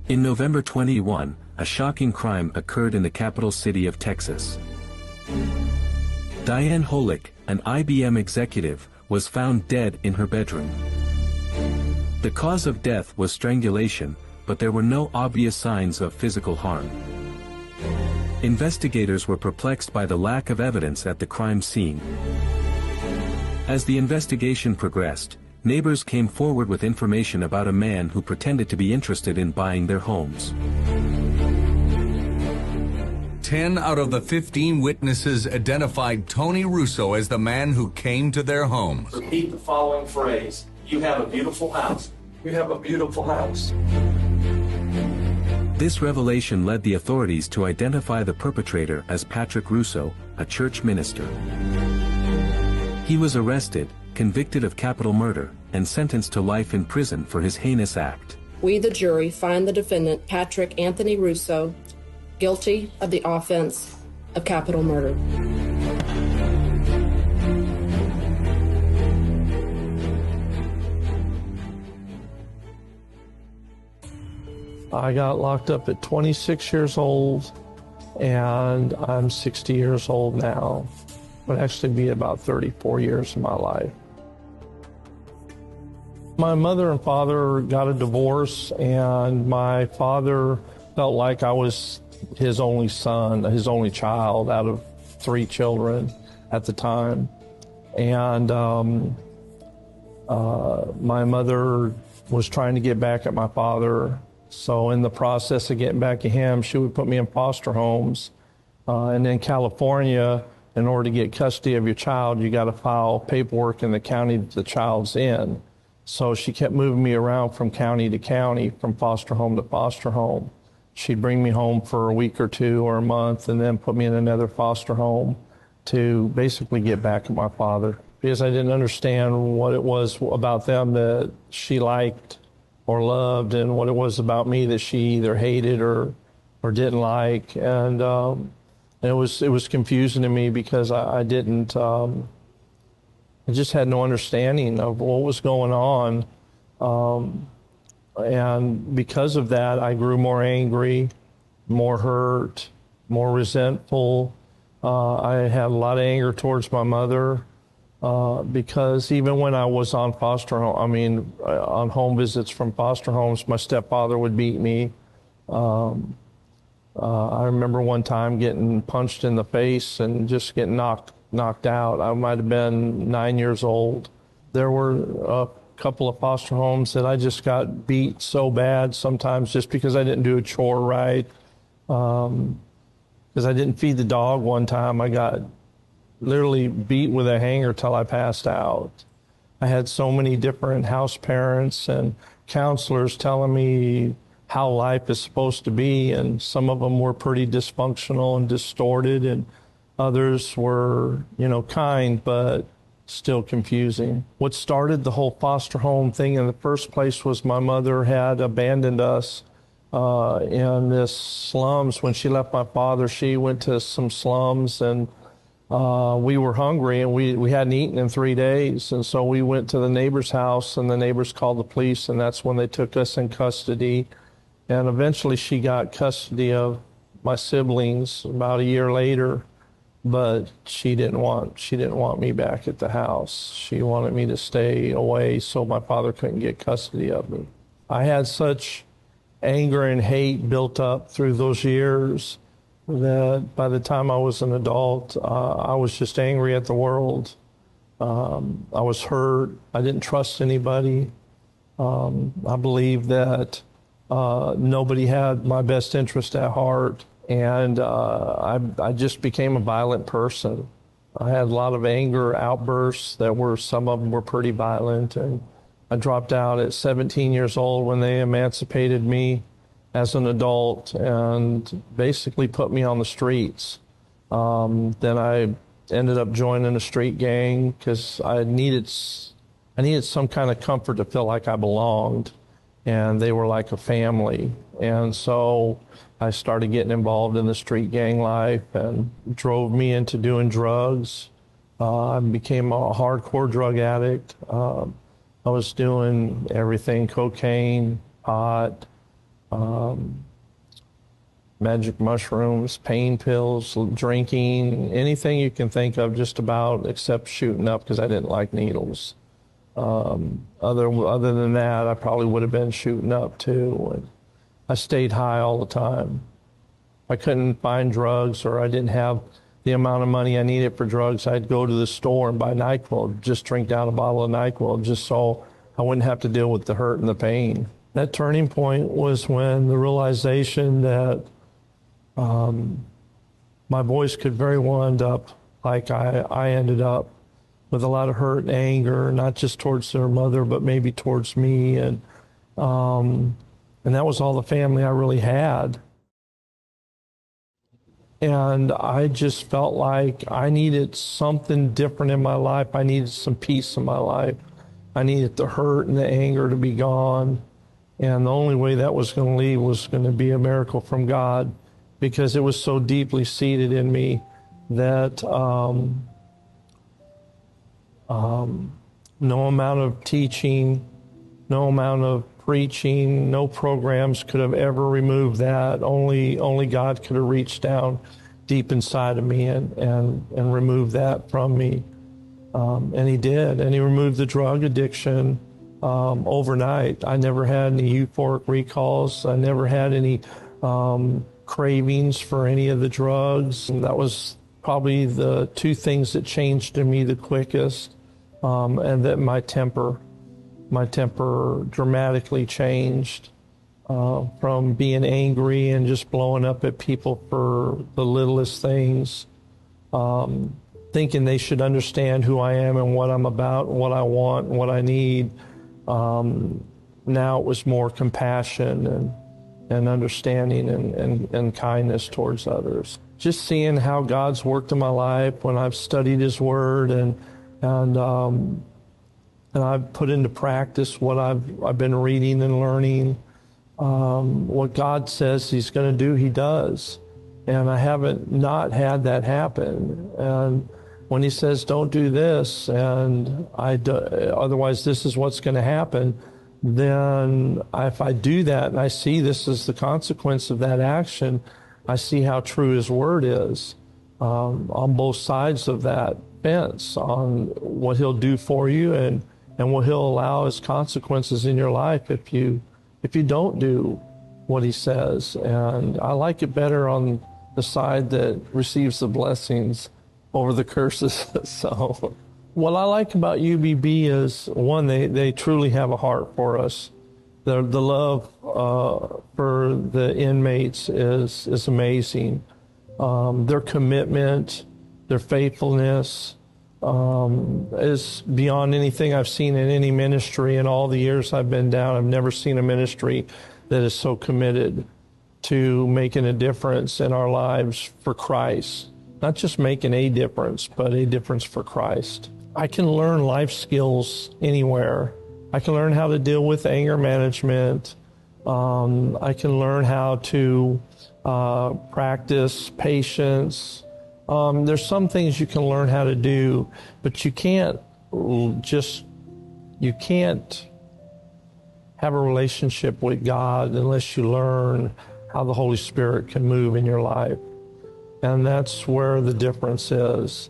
In November 21, a shocking crime occurred in the capital city of Texas. Diane Holick, an IBM executive, was found dead in her bedroom. The cause of death was strangulation, but there were no obvious signs of physical harm. Investigators were perplexed by the lack of evidence at the crime scene. As the investigation progressed, neighbors came forward with information about a man who pretended to be interested in buying their homes. 10 out of the 15 witnesses identified Tony Russo as the man who came to their homes. Repeat the following phrase. You have a beautiful house. You have a beautiful house. This revelation led the authorities to identify the perpetrator as Patrick Russo, a church minister. He was arrested, convicted of capital murder, and sentenced to life in prison for his heinous act. We, the jury, find the defendant, Patrick Anthony Russo, guilty of the offense of capital murder. I got locked up at 26 years old, and I'm 60 years old now. It would actually be about 34 years of my life. My mother and father got a divorce, and my father felt like I was his only son, his only child out of 3 children at the time. And my mother was trying to get back at my father. So in the process of getting back at him, she would put me in foster homes. And in California, in order to get custody of your child, you got to file paperwork in the county that the child's in. So she kept moving me around from county to county, from foster home to foster home. She'd bring me home for a week or 2 or a month and then put me in another foster home to basically get back at my father, because I didn't understand what it was about them that she liked or loved, and what it was about me that she either hated or didn't like. And it was confusing to me, because I just had no understanding of what was going on. And because of that, I grew more angry, more hurt, more resentful. I had a lot of anger towards my mother, because even when I was on on home visits from foster homes, my stepfather would beat me. I remember one time getting punched in the face and just getting knocked out. I might have been 9 years old. There were a couple of foster homes that I just got beat so bad, sometimes just because I didn't do a chore right. Because I didn't feed the dog one time, I got literally beat with a hanger till I passed out. I had so many different house parents and counselors telling me how life is supposed to be, and some of them were pretty dysfunctional and distorted, and others were, kind, but still confusing. What started the whole foster home thing in the first place was my mother had abandoned us in this slums. When she left my father, she went to some slums, and we were hungry, and we hadn't eaten in 3 days. And so we went to the neighbor's house, and the neighbors called the police, and that's when they took us in custody. And eventually she got custody of my siblings about a year later, but she didn't want me back at the house. She wanted me to stay away so my father couldn't get custody of me. I had such anger and hate built up through those years that by the time I was an adult, I was just angry at the world. I was hurt. I didn't trust anybody. I believed that nobody had my best interest at heart, and I just became a violent person. I had a lot of anger outbursts some of them were pretty violent, and I dropped out at 17 years old when they emancipated me as an adult and basically put me on the streets. Then I ended up joining a street gang because I needed some kind of comfort to feel like I belonged, and they were like a family. And so I started getting involved in the street gang life, and drove me into doing drugs. I became a hardcore drug addict. I was doing everything: cocaine, pot, magic mushrooms, pain pills, drinking, anything you can think of just about except shooting up because I didn't like needles. Other than that, I probably would have been shooting up too. And I stayed high all the time. I couldn't find drugs or I didn't have the amount of money I needed for drugs. I'd go to the store and buy NyQuil, just drink down a bottle of NyQuil just so I wouldn't have to deal with the hurt and the pain. That turning point was when the realization that my boys could very well end up like I ended up, with a lot of hurt and anger, not just towards their mother, but maybe towards me. And that was all the family I really had. And I just felt like I needed something different in my life. I needed some peace in my life. I needed the hurt and the anger to be gone. And the only way that was going to leave was going to be a miracle from God, because it was so deeply seated in me that no amount of teaching, no amount of preaching, no programs could have ever removed that. Only God could have reached down deep inside of me and removed that from me. And he did. And he removed the drug addiction overnight. I never had any euphoric recalls. I never had any cravings for any of the drugs. And that was probably the two things that changed in me the quickest. And that my temper dramatically changed from being angry and just blowing up at people for the littlest things, thinking they should understand who I am and what I'm about, and what I want, and what I need. Now it was more compassion and understanding and kindness towards others. Just seeing how God's worked in my life when I've studied his word and I've put into practice what I've been reading and learning. What God says he's going to do, he does. And I haven't not had that happen. And when he says, don't do this, and otherwise this is what's going to happen, then if I do that and I see this as the consequence of that action, I see how true his word is on both sides of that fence, on what he'll do for you and what he'll allow as consequences in your life if you don't do what he says. And I like it better on the side that receives the blessings over the curses. So what I like about UBB is, one, they truly have a heart for us. The love for the inmates is amazing. Their commitment, their faithfulness is beyond anything I've seen in any ministry. In all the years I've been down, I've never seen a ministry that is so committed to making a difference in our lives for Christ. Not just making a difference, but a difference for Christ. I can learn life skills anywhere. I can learn how to deal with anger management. I can learn how to practice patience. There's some things you can learn how to do, but you can't have a relationship with God unless you learn how the Holy Spirit can move in your life. And that's where the difference is.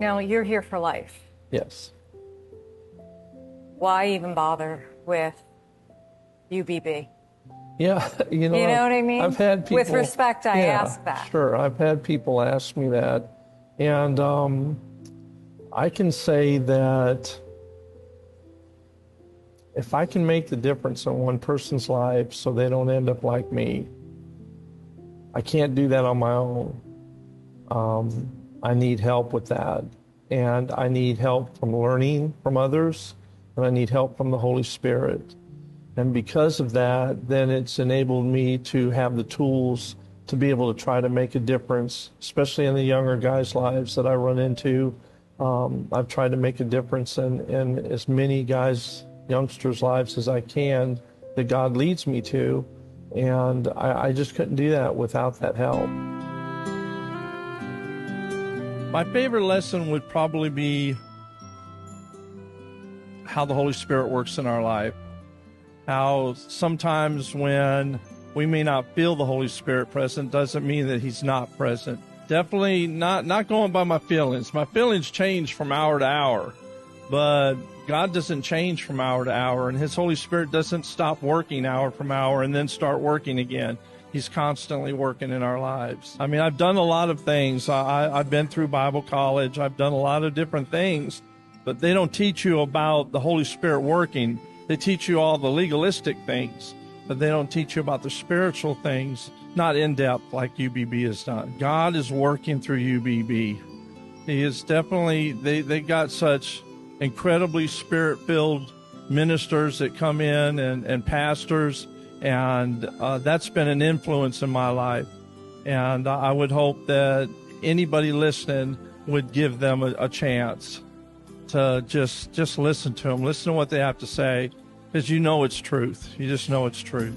Now, you're here for life. Yes. Why even bother with UBB? Yeah, you know what I mean? I've had people... With respect, I ask that. Sure, I've had people ask me that. And I can say that if I can make the difference in one person's life so they don't end up like me, I can't do that on my own. I need help with that. And I need help from learning from others, and I need help from the Holy Spirit. And because of that, then it's enabled me to have the tools to be able to try to make a difference, especially in the younger guys' lives that I run into. I've tried to make a difference in as many guys, youngsters' lives as I can that God leads me to. And I just couldn't do that without that help. My favorite lesson would probably be how the Holy Spirit works in our life. how sometimes when we may not feel the Holy Spirit present doesn't mean that he's not present. Definitely not going by my feelings. My feelings change from hour to hour, but God doesn't change from hour to hour, and his Holy Spirit doesn't stop working hour from hour and then start working again. He's constantly working in our lives. I mean, I've done a lot of things. I've been through Bible college. I've done a lot of different things, but they don't teach you about the Holy Spirit working. They teach you all the legalistic things, but they don't teach you about the spiritual things, not in depth like UBB has done. God is working through UBB. He is definitely, they got such incredibly spirit-filled ministers that come in and pastors, and that's been an influence in my life. And I would hope that anybody listening would give them a chance to just listen to them, listen to what they have to say, because you know it's truth. You just know it's truth.